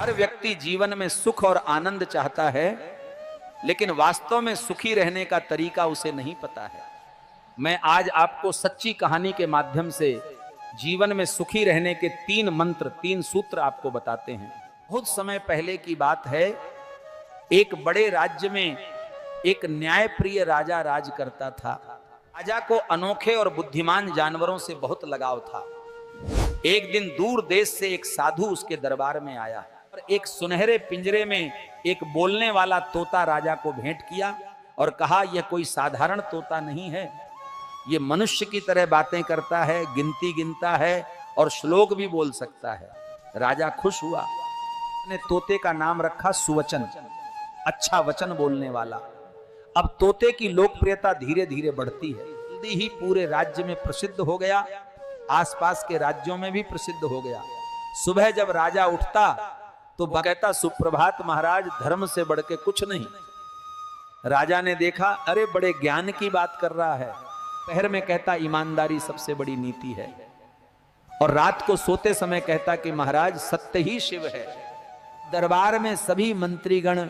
हर व्यक्ति जीवन में सुख और आनंद चाहता है, लेकिन वास्तव में सुखी रहने का तरीका उसे नहीं पता है। मैं आज आपको सच्ची कहानी के माध्यम से जीवन में सुखी रहने के 3 मंत्र, 3 सूत्र आपको बताते हैं। बहुत समय पहले की बात है, एक बड़े राज्य में एक न्यायप्रिय राजा राज करता था। राजा को अनोखे और बुद्धिमान जानवरों से बहुत लगाव था। एक दिन दूर देश से एक साधु उसके दरबार में आया और एक सुनहरे पिंजरे में एक बोलने वाला तोता राजा को भेंट किया और कहा, यह कोई साधारण तोता नहीं है, ये मनुष्य की तरह बातें करता है, गिनती गिनता है और श्लोक भी बोल सकता है। राजा खुश हुआ, उसने तोते का नाम रखा सुवचन, अच्छा वचन बोलने वाला। अब तोते की लोकप्रियता धीरे धीरे बढ़ती है, जल्दी ही पूरे राज्य में प्रसिद्ध हो गया, आसपास के राज्यों में भी प्रसिद्ध हो गया। सुबह जब राजा उठता तो कहता, सुप्रभात महाराज, धर्म से बढ़ के कुछ नहीं। राजा ने देखा, अरे बड़े ज्ञान की बात कर रहा है। पहर में कहता, ईमानदारी सबसे बड़ी नीति है। और रात को सोते समय कहता कि महाराज, सत्य ही शिव है। दरबार में सभी मंत्रीगण,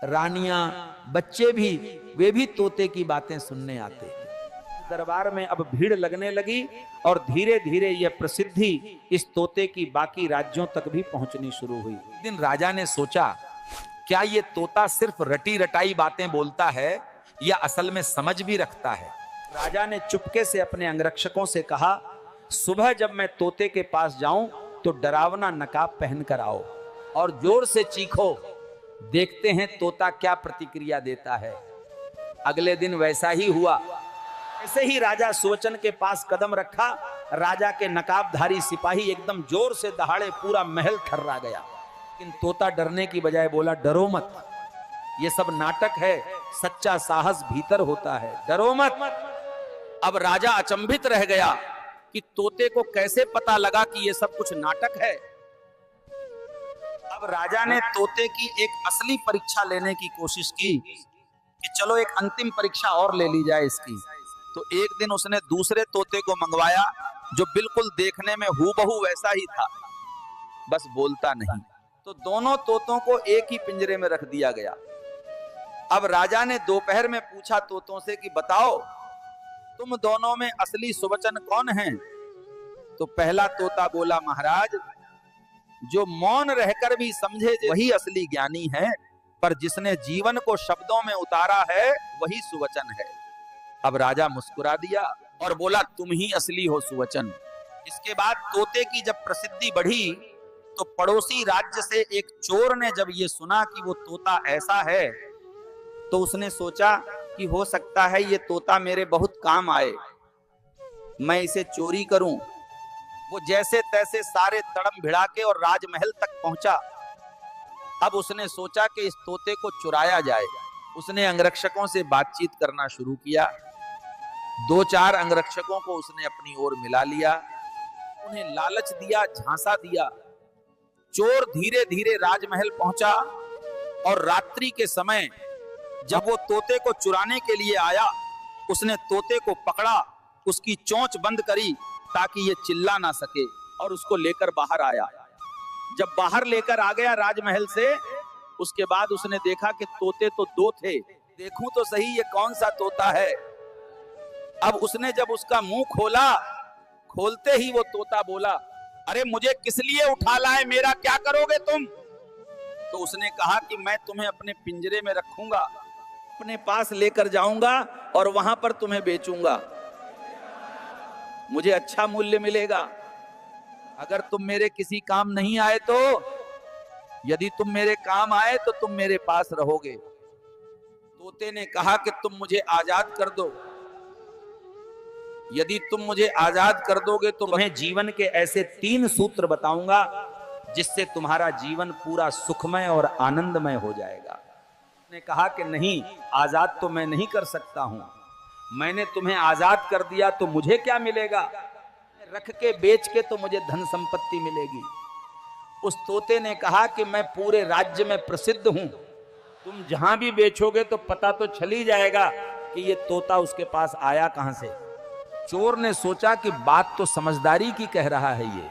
रानियां, बच्चे भी, वे भी तोते की बातें सुनने आते। दरबार में अब भीड़ लगने लगी और धीरे धीरे यह प्रसिद्धि इस तोते की बाकी राज्यों तक भी पहुंचनी शुरू हुई। एक दिन राजा ने सोचा, क्या ये तोता सिर्फ रटी रटाई बातें बोलता है या असल में समझ भी रखता है? राजा ने चुपके से अपने अंगरक्षकों से कहा, सुबह जब मैं तोते के पास जाऊं तो डरावना नकाब पहनकर आओ और जोर से चीखो, देखते हैं तोता क्या प्रतिक्रिया देता है। अगले दिन वैसा ही हुआ। ऐसे ही राजा सुवचन के पास कदम रखा, राजा के नकाबधारी सिपाही एकदम जोर से दहाड़े, पूरा महल थर्रा गया। लेकिन तोता डरने की बजाय बोला, डरो मत, ये सब नाटक है, सच्चा साहस भीतर होता है, डरो मत। अब राजा अचंभित रह गया कि तोते को कैसे पता लगा कि ये सब कुछ नाटक है। अब राजा ने तोते की एक असली परीक्षा लेने की कोशिश की कि चलो एक अंतिम परीक्षा और ले ली जाए इसकी। तो एक दिन उसने दूसरे तोते को मंगवाया जो बिल्कुल देखने में हूबहू वैसा ही था, बस बोलता नहीं। तो दोनों तोतों को एक ही पिंजरे में रख दिया गया। अब राजा ने दोपहर में पूछा तोतों से कि बताओ, तुम दोनों में असली सुवचन कौन है? तो पहला तोता बोला, महाराज, जो मौन रहकर भी समझे वही असली ज्ञानी है, पर जिसने जीवन को शब्दों में उतारा है वही सुवचन है। अब राजा मुस्कुरा दिया और बोला, तुम ही असली हो सुवचन। इसके बाद तोते की जब प्रसिद्धि बढ़ी तो पड़ोसी राज्य से एक चोर ने जब ये सुना कि वो तोता ऐसा है, तो उसने सोचा कि हो सकता है ये तोता मेरे बहुत काम आए, मैं इसे चोरी करूं। वो जैसे तैसे सारे तड़म भिड़ा के और राजमहल तक पहुंचा। अब उसने सोचा कि इस तोते को चुराया जाए। उसने अंगरक्षकों से बातचीत करना शुरू किया। 2-4 अंगरक्षकों को उसने अपनी ओर मिला लिया, उन्हें लालच दिया, झांसा दिया। चोर धीरे धीरे राजमहल पहुंचा और रात्रि के समय जब वो तोते को चुराने के लिए आया, उसने तोते को पकड़ा, उसकी चोंच बंद करी ताकि ये चिल्ला ना सके और उसको लेकर बाहर आया। जब बाहर लेकर आ गया राजमहल से, उसके बाद उसने देखा कि तोते तो 2 थे। देखूं तो सही ये कौन सा तोता है। अब उसने जब उसका मुंह खोला, खोलते ही वो तोता बोला, अरे मुझे किस लिए उठा लाए, मेरा क्या करोगे तुम? तो उसने कहा कि मैं तुम्हें अपने पिंजरे में रखूंगा, अपने पास लेकर जाऊंगा और वहां पर तुम्हें बेचूंगा, मुझे अच्छा मूल्य मिलेगा। अगर तुम मेरे किसी काम नहीं आए तो, यदि तुम मेरे काम आए तो तुम मेरे पास रहोगे। तोते ने कहा कि तुम मुझे आजाद कर दो, यदि तुम मुझे आजाद कर दोगे तो तुम्हें जीवन के ऐसे 3 सूत्र बताऊंगा जिससे तुम्हारा जीवन पूरा सुखमय और आनंदमय हो जाएगा। उसने कहा कि नहीं, आजाद तो मैं नहीं कर सकता हूं, मैंने तुम्हें आजाद कर दिया तो मुझे क्या मिलेगा? रख के बेच के तो मुझे धन संपत्ति मिलेगी। उस तोते ने कहा कि मैं पूरे राज्य में प्रसिद्ध हूं, तुम जहां भी बेचोगे तो पता तो चल ही जाएगा कि ये तोता उसके पास आया कहां से। चोर ने सोचा कि बात तो समझदारी की कह रहा है ये।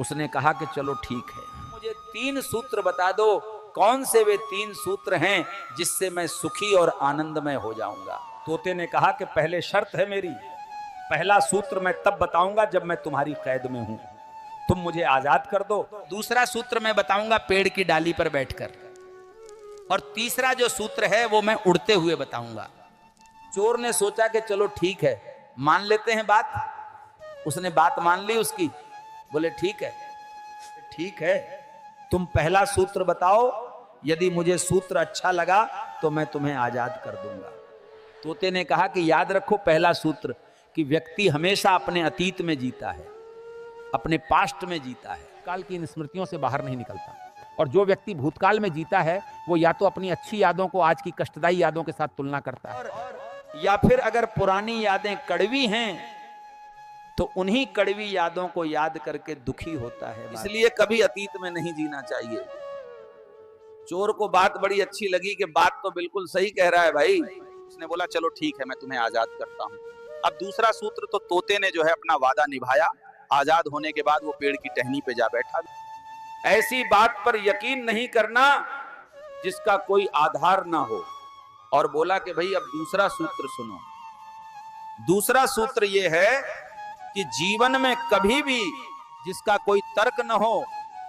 उसने कहा कि चलो ठीक है, मुझे तीन सूत्र बता दो, कौन से वे तीन सूत्र हैं जिससे मैं सुखी और आनंदमय हो जाऊंगा। तोते ने कहा कि पहले शर्त है मेरी, पहला सूत्र मैं तब बताऊंगा जब मैं तुम्हारी कैद में हूं, तुम मुझे आजाद कर दो। दूसरा सूत्र मैं बताऊंगा पेड़ की डाली पर बैठकर, और तीसरा जो सूत्र है वो मैं उड़ते हुए बताऊंगा। चोर ने सोचा कि चलो ठीक है, मान लेते हैं बात। उसने बात मान ली उसकी। बोले ठीक है, ठीक है, तुम पहला सूत्र बताओ, यदि मुझे सूत्र अच्छा लगा तो मैं तुम्हें आजाद कर दूंगा। तोते ने कहा कि याद रखो पहला सूत्र, कि व्यक्ति हमेशा अपने अतीत में जीता है, अपने पास्ट में जीता है, काल की इन स्मृतियों से बाहर नहीं निकलता। और जो व्यक्ति भूतकाल में जीता है वो या तो अपनी अच्छी यादों को आज की कष्टदायी यादों के साथ तुलना करता है, या फिर अगर पुरानी यादें कड़वी हैं तो उन्हीं कड़वी यादों को याद करके दुखी होता है। इसलिए कभी अतीत में नहीं जीना चाहिए। चोर को बात बड़ी अच्छी लगी कि बात तो बिल्कुल सही कह रहा है भाई। उसने बोला चलो ठीक है, मैं तुम्हें आजाद करता हूं। अब दूसरा सूत्र तो तोते ने जो है अपना वादा निभाया। आजाद होने के बाद वो पेड़ की टहनी पे जा बैठा। ऐसी बात पर यकीन नहीं करना जिसका कोई आधार ना हो। और बोला कि भाई अब दूसरा सूत्र सुनो। दूसरा सूत्र ये है कि जीवन में कभी भी जिसका कोई तर्क न हो,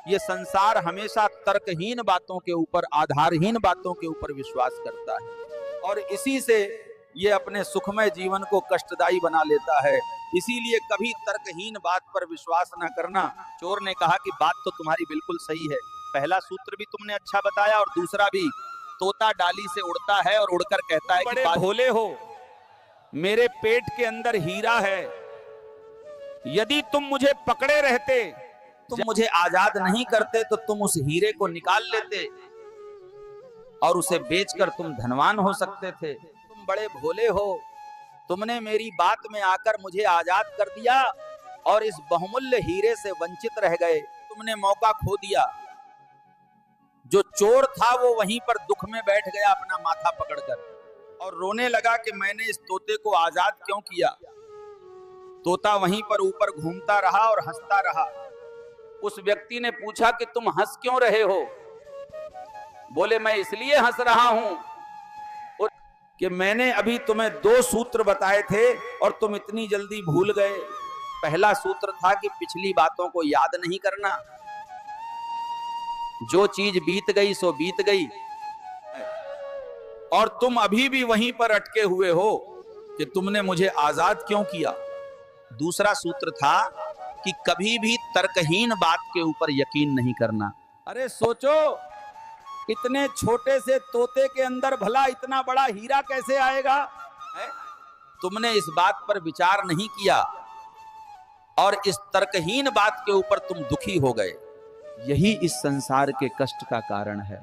ये संसार हमेशा तर्कहीन बातों के ऊपर, आधारहीन बातों के ऊपर विश्वास करता है, और इसी से ये अपने सुखमय जीवन को कष्टदायी बना लेता है। इसीलिए कभी तर्कहीन बात पर विश्वास न करना। चोर ने कहा कि बात तो तुम्हारी बिल्कुल सही है, पहला सूत्र भी तुमने अच्छा बताया और दूसरा भी। तोता डाली से उड़ता है और उड़कर कहता है कि बड़े भोले हो, मेरे पेट के अंदर हीरा है, यदि तुम मुझे पकड़े रहते, तुम मुझे आजाद नहीं करते तो तुम उस हीरे को निकाल लेते और उसे बेचकर तुम धनवान हो सकते थे। तुम बड़े भोले हो, तुमने मेरी बात में आकर मुझे आजाद कर दिया और इस बहुमूल्य हीरे से वंचित रह गए। तुमने मौका खो दिया। जो चोर था वो वहीं पर दुख में बैठ गया अपना माथा पकड़कर और रोने लगा कि मैंने इस तोते को आजाद क्यों किया। तोता वहीं पर ऊपर घूमता रहा और हंसता रहा। उस व्यक्ति ने पूछा कि तुम हंस क्यों रहे हो? बोले मैं इसलिए हंस रहा हूं कि मैंने अभी तुम्हें 2 सूत्र बताए थे और तुम इतनी जल्दी भूल गए। पहला सूत्र था कि पिछली बातों को याद नहीं करना, जो चीज बीत गई सो बीत गई, और तुम अभी भी वहीं पर अटके हुए हो कि तुमने मुझे आजाद क्यों किया। दूसरा सूत्र था कि कभी भी तर्कहीन बात के ऊपर यकीन नहीं करना। अरे सोचो, इतने छोटे से तोते के अंदर भला इतना बड़ा हीरा कैसे आएगा? तुमने इस बात पर विचार नहीं किया और इस तर्कहीन बात के ऊपर तुम दुखी हो गए। यही इस संसार के कष्ट का कारण है।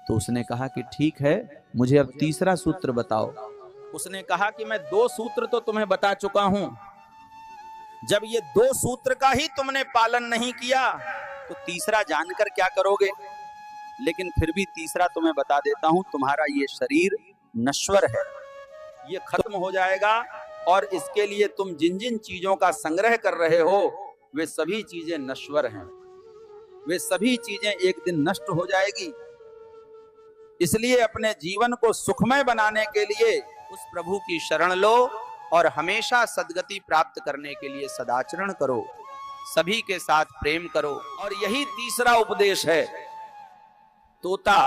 तो उसने कहा कि ठीक है, मुझे अब तीसरा सूत्र बताओ। उसने कहा कि मैं 2 सूत्र तो तुम्हें बता चुका हूं। जब ये 2 सूत्र का ही तुमने पालन नहीं किया तो तीसरा जानकर क्या करोगे? लेकिन फिर भी तीसरा तुम्हें बता देता हूं, तुम्हारा ये शरीर नश्वर है, ये खत्म हो जाएगा और इसके लिए तुम जिन जिन चीजों का संग्रह कर रहे हो वे सभी चीजें नश्वर हैं, वे सभी चीजें एक दिन नष्ट हो जाएगी। इसलिए अपने जीवन को सुखमय बनाने के लिए उस प्रभु की शरण लो और हमेशा सद्गति प्राप्त करने के लिए सदाचरण करो, सभी के साथ प्रेम करो। और यही तीसरा उपदेश है। तोता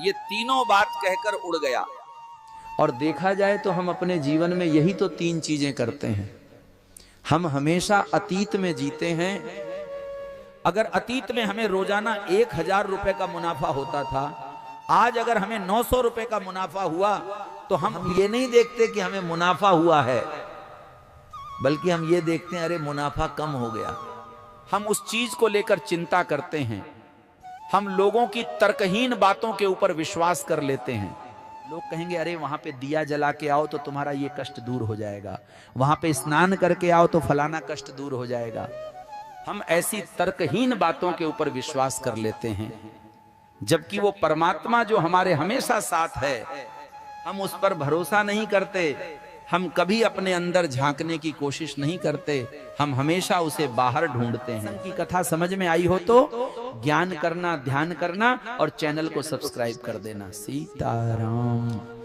ये तीनों बात कहकर उड़ गया। और देखा जाए तो हम अपने जीवन में यही तो 3 चीजें करते हैं। हम हमेशा अतीत में जीते हैं। अगर अतीत में हमें रोजाना 1000 रुपए का मुनाफा होता था, आज अगर हमें 900 रुपए का मुनाफा हुआ तो हम ये नहीं देखते कि हमें मुनाफा हुआ है, बल्कि हम ये देखते हैं अरे मुनाफा कम हो गया। हम उस चीज को लेकर चिंता करते हैं। हम लोगों की तर्कहीन बातों के ऊपर विश्वास कर लेते हैं। लोग कहेंगे अरे वहां पे दिया जला के आओ तो तुम्हारा ये कष्ट दूर हो जाएगा, वहां पे स्नान करके आओ तो फलाना कष्ट दूर हो जाएगा। हम ऐसी तर्कहीन बातों के ऊपर विश्वास कर लेते हैं, जबकि वो परमात्मा जो हमारे हमेशा साथ है, हम उस पर भरोसा नहीं करते। हम कभी अपने अंदर झांकने की कोशिश नहीं करते, हम हमेशा उसे बाहर ढूंढते हैं। की कथा समझ में आई हो तो ज्ञान करना, ध्यान करना और चैनल को सब्सक्राइब कर देना। सीताराम।